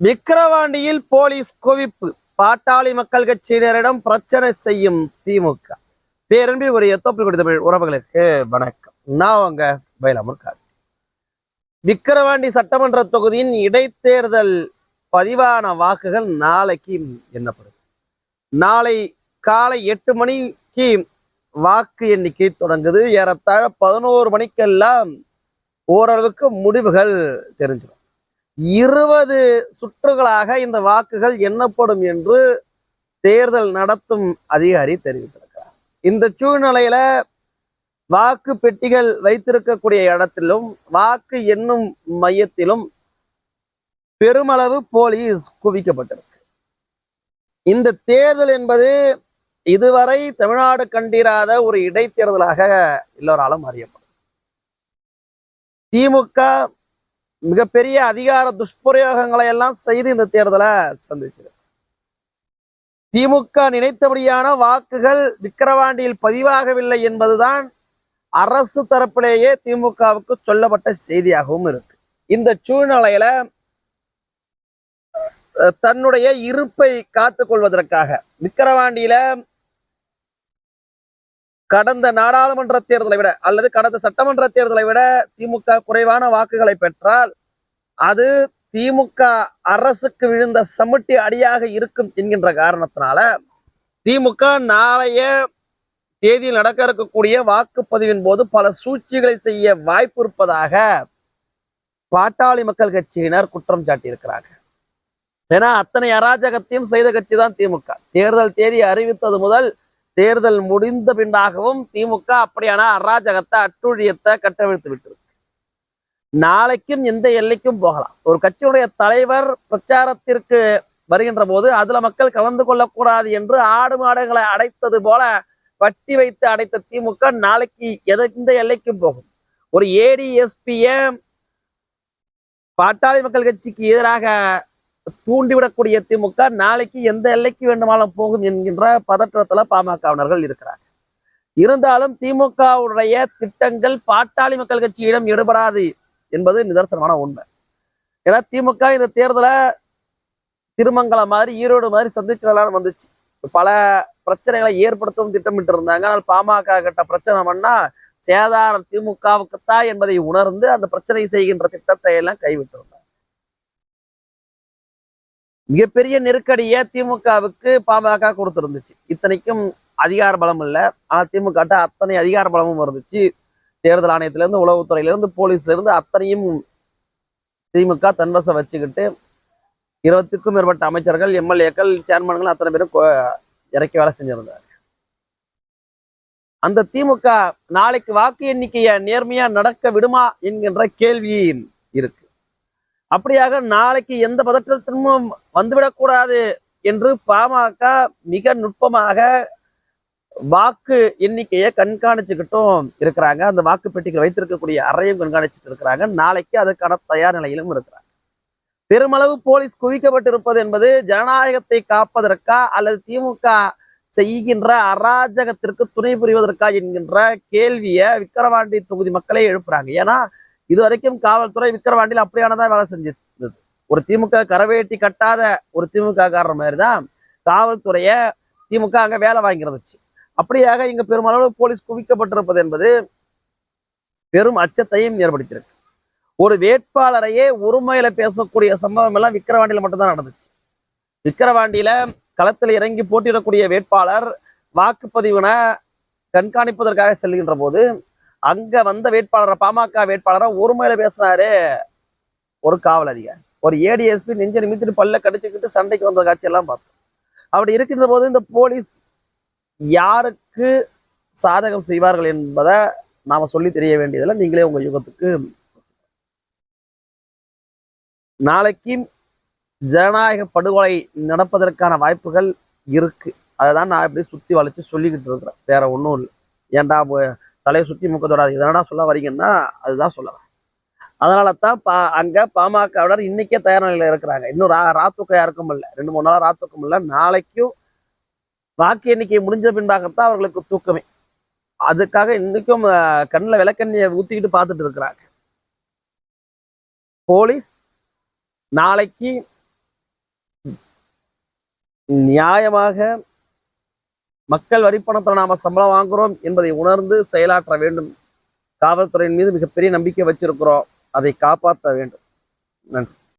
விக்கிரவாண்டியில் police குவிப்பு. பாட்டாளி மக்கள் கட்சியினரிடம் பிரச்சனை செய்யும் திமுக. பேரன்பி ஒரு எத்தோப்பில் கொடுத்த உறவுகளுக்கு வணக்கம். நான் உங்க பைலாமூர் கார்த்தி. விக்கிரவாண்டி சட்டமன்ற தொகுதியின் இடைத்தேர்தல் பதிவான வாக்குகள் நாளைக்கு எண்ணப்படும். நாளை காலை 8 மணிக்கு வாக்கு எண்ணிக்கை தொடங்குது. ஏறத்தாழ 11 மணிக்கெல்லாம் ஓரளவுக்கு முடிவுகள் தெரிஞ்சிடும். 20 சுற்றுகளாக இந்த வாக்குகள் எண்ணப்படும் என்று தேர்தல் நடத்தும் அதிகாரி தெரிவித்திருக்கிறார். இந்த சூழ்நிலையில வாக்கு பெட்டிகள் வைத்திருக்கக்கூடிய இடத்திலும் வாக்கு எண்ணும் மையத்திலும் பெருமளவு போலீஸ் குவிக்கப்பட்டிருக்கு. இந்த தேர்தல் என்பது இதுவரை தமிழ்நாடு கண்டிராத ஒரு இடைத்தேர்தலாக எல்லோராலும் அறியப்படும். திமுக மிகப்பெரிய அதிகார துஷ்பிரயோகங்களை எல்லாம் செய்து இந்த தேர்தலை சந்திச்சிருக்கு. திமுக நினைத்தபடியான வாக்குகள் விக்கிரவாண்டியில் பதிவாகவில்லை என்பதுதான் அரசு தரப்பிலேயே திமுகவுக்கு சொல்லப்பட்ட செய்தியாகவும் இருக்கு. இந்த சூழ்நிலையில தன்னுடைய இருப்பை காத்துக் கொள்வதற்காக விக்கிரவாண்டியில கடந்த நாடாளுமன்ற தேர்தலை விட அல்லது கடந்த சட்டமன்ற தேர்தலை விட திமுக குறைவான வாக்குகளை பெற்றால் அது திமுக அரசுக்கு விழுந்த சமுட்டி அடியாக இருக்கும் என்கின்ற காரணத்தினால திமுக நாளைய தேதியில் நடக்க இருக்கக்கூடிய வாக்குப்பதிவின் போது பல சூழ்ச்சிகளை செய்ய வாய்ப்பு இருப்பதாக பாட்டாளி மக்கள் கட்சியினர் குற்றம் சாட்டியிருக்கிறாங்க. ஏன்னா அத்தனை அராஜகத்தையும் செய்த கட்சி தான் திமுக. தேர்தல் தேதி அறிவித்தது முதல் தேர்தல் முடிந்த பின்னாகவும் திமுக அப்படியான அராஜகத்தை அட்டுழியத்தை கட்டவிழ்த்து விட்டிருக்கு. நாளைக்கும் எந்த எல்லைக்கும் போகலாம். ஒரு கட்சியுடைய தலைவர் பிரச்சாரத்திற்கு வருகின்ற போது அதுல மக்கள் கலந்து கொள்ளக்கூடாது என்று ஆடு மாடுகளை அடைத்தது போல வட்டி வைத்து அடைத்த திமுக நாளைக்கு எந்த எல்லைக்கும் போகும். ஒரு ஏடிஎஸ்பிய பாட்டாளி மக்கள் கட்சிக்கு எதிராக தூண்டிவிடக்கூடிய திமுக நாளைக்கு எந்த எல்லைக்கு வேண்டுமானாலும் போகும் என்கின்ற பதற்றத்துல பாமகவினர்கள் இருக்கிறார். இருந்தாலும் திமுகவுடைய திட்டங்கள் பாட்டாளி மக்கள் கட்சியிடம் ஈடுபடாது என்பது நிதர்சனமான உண்மை. ஏன்னா திமுக இந்த தேர்தலை திருமங்கலம் மாதிரி ஈரோடு மாதிரி சந்திச்சிடலான்னு வந்துச்சு. பல பிரச்சனைகளை ஏற்படுத்தவும் திட்டமிட்டு இருந்தாங்க. ஆனால் பாமக கிட்ட பிரச்சனை பண்ணா சேதாரம் திமுகவுக்குத்தான் என்பதை உணர்ந்து அந்த பிரச்சனை செய்கின்ற திட்டத்தை எல்லாம் கைவிட்டு இருந்தாங்க. மிகப்பெரிய நெருக்கடியை திமுகவுக்கு பாமக கொடுத்துருந்துச்சு. இத்தனைக்கும் அதிகார பலம் இல்லை, ஆனா திமுக அத்தனை அதிகார பலமும் இருந்துச்சு. தேர்தல் ஆணையத்திலிருந்து உளவுத்துறையிலிருந்து போலீஸ்ல இருந்து அத்தனையும் திமுக தன்வசம் வச்சுக்கிட்டு 20க்கும் மேற்பட்ட அமைச்சர்கள் எம்எல்ஏக்கள் சேர்மன்கள் அத்தனை பேரும் இறக்கி வேலை செஞ்சிருந்தாங்க. அந்த திமுக நாளைக்கு வாக்கு எண்ணிக்கைய நேர்மையா நடக்க விடுமா என்கின்ற கேள்வி இருக்கு. அப்படியாக நாளைக்கு எந்த பதற்றத்திலும் வந்துவிடக்கூடாது என்று பாமக மிக நுட்பமாக வாக்கு எண்ணிக்கையை கண்காணிச்சுக்கிட்டும் இருக்கிறாங்க. அந்த வாக்கு பெட்டிகள் வைத்திருக்கக்கூடிய அறையும் கண்காணிச்சுட்டு இருக்கிறாங்க. நாளைக்கு அதுக்கான தயார் நிலையிலும் இருக்கிறாங்க. பெருமளவு போலீஸ் குவிக்கப்பட்டிருப்பது என்பது ஜனநாயகத்தை காப்பதற்கா அல்லது திமுக செய்கின்ற அராஜகத்திற்கு துணை புரிவதற்கா என்கின்ற கேள்வியை விக்கிரவாண்டி தொகுதி மக்களே எழுப்புறாங்க. ஏன்னா இதுவரைக்கும் காவல்துறை விக்கிரவாண்டியில் அப்படியானதான் வேலை செஞ்சிருந்தது. ஒரு திமுக கரவேட்டி கட்டாத ஒரு திமுக காரர் மாதிரிதான் காவல்துறைய திமுக அங்க வேலை வாங்கிருந்துச்சு. அப்படியாக இங்க பெருமளவு போலீஸ் குவிக்கப்பட்டிருப்பது என்பது பெரும் அச்சத்தையும் ஏற்படுத்தியிருக்கு. ஒரு வேட்பாளரையே உரிமையில பேசக்கூடிய சம்பவம் எல்லாம் விக்கிரவாண்டியில மட்டும்தான் நடந்துச்சு. விக்கிரவாண்டியில களத்தில் இறங்கி போட்டியிடக்கூடிய வேட்பாளர் வாக்குப்பதிவினை கண்காணிப்பதற்காக செல்கின்ற போது அங்க வந்த வேட்பாளரை பாமக வேட்பாளரை ஒருமையில பேசினாரு ஒரு காவல் அதிகாரி. ஒரு ஏடிஎஸ்பி நெஞ்ச நிமித்திட்டு பல்ல கடிச்சுக்கிட்டு சண்டைக்கு வந்த காட்சியெல்லாம் பார்த்தோம். அப்படி இருக்கின்ற போது இந்த போலீஸ் யாருக்கு சாதகம் செய்வார்கள் என்பதை நாம சொல்லி தெரிய வேண்டியதில்லை. நீங்களே உங்க யுகத்துக்கு நாளைக்கு ஜனநாயக படுகொலை நடப்பதற்கான வாய்ப்புகள் இருக்கு. அதைதான் நான் இப்படி சுத்தி வளைச்சு சொல்லிக்கிட்டு இருக்கிறேன். வேற ஒன்றும் இல்லை. ஏன்டா தலையை சுத்தி முக்கத்தோடாது இதனா சொல்ல வரீங்கன்னா அதுதான் சொல்லலாம். அதனால தான் அங்க பாமகவினர் இன்னைக்கே தயார் நிலையில இருக்கிறாங்க. இன்னும் ராத்தூக்கம் யாருக்கும் இல்லை, 2-3 நாளா ராத்தூக்கம் இல்லை. நாளைக்கும் வாக்கு எண்ணிக்கை முடிஞ்ச பின்பாகத்தான் அவர்களுக்கு தூக்கமே. அதுக்காக இன்னைக்கும் கண்ணில் விளக்கண்ணியை ஊத்திக்கிட்டு பார்த்துட்டு இருக்கிறாங்க. போலீஸ் நாளைக்கு நியாயமாக மக்கள் வரிப்பணத்தில் நாம சம்பளம் வாங்குறோம் என்பதை உணர்ந்து செயலாற்ற வேண்டும். காவல்துறையின் மீது மிகப்பெரிய நம்பிக்கை வச்சிருக்கிறோம். அதை காப்பாற்ற வேண்டும். நன்றி.